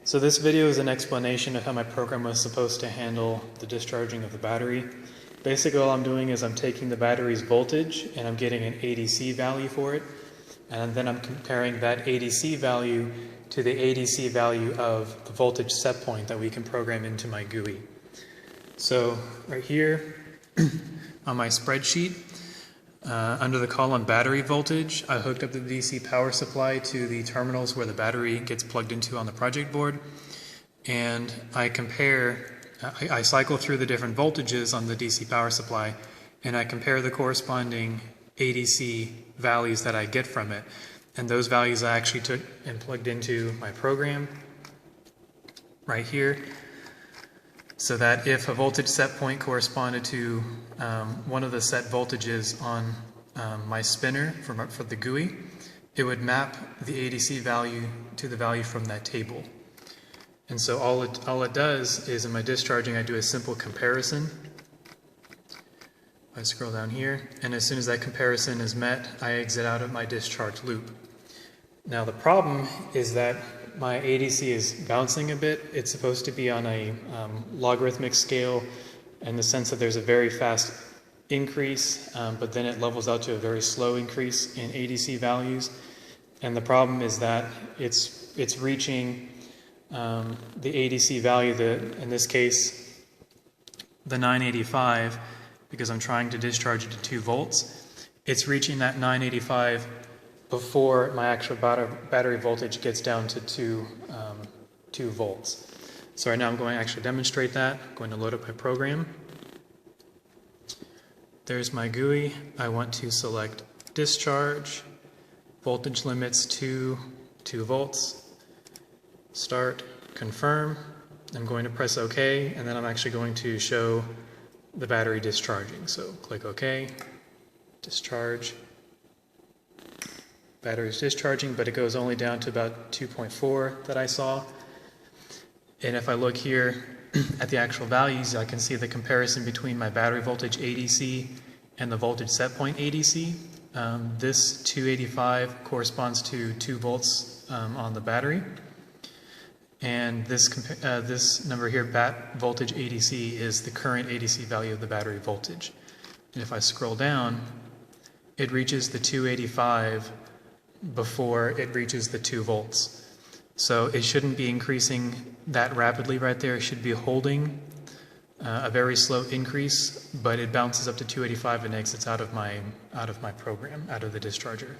So this video is an explanation of how my program was supposed to handle the discharging of the battery. Basically all I'm doing is I'm taking the battery's voltage and I'm getting an ADC value for it, and then I'm comparing that ADC value to the ADC value of the voltage set point that we can program into my GUI. So right here on my spreadsheet, under the column battery voltage, I hooked up the DC power supply to the terminals where the battery gets plugged into on the project board, and I cycle through the different voltages on the DC power supply, and I compare the corresponding ADC values that I get from it. And those values I actually took and plugged into my program right here, so that if a voltage set point corresponded to one of the set voltages on my spinner for the GUI, it would map the ADC value to the value from that table. And so all it does is in my discharging I do a simple comparison. I scroll down here, and as soon as that comparison is met, I exit out of my discharge loop. Now the problem is that my ADC is bouncing a bit. It's supposed to be on a logarithmic scale in the sense that there's a very fast increase, but then it levels out to a very slow increase in ADC values. And the problem is that it's reaching the ADC value that, in this case, the 985, because I'm trying to discharge it to 2 volts, it's reaching that 985 before my actual battery voltage gets down to 2 volts. So right now I'm going to actually demonstrate that. I'm going to load up my program. There's my GUI. I want to select discharge, voltage limits to 2 volts, start, confirm. I'm going to press OK, and then I'm actually going to show the battery discharging. So click OK, discharge. Battery is discharging, but it goes only down to about 2.4 that I saw. And if I look here at the actual values, I can see the comparison between my battery voltage ADC and the voltage set point ADC. This 285 corresponds to 2 volts on the battery. And this number here, bat voltage ADC, is the current ADC value of the battery voltage. And if I scroll down, it reaches the 285 before it reaches the 2 volts. So it shouldn't be increasing that rapidly right there. It should be holding a very slow increase, but it bounces up to 285 and exits out of my program, out of the discharger.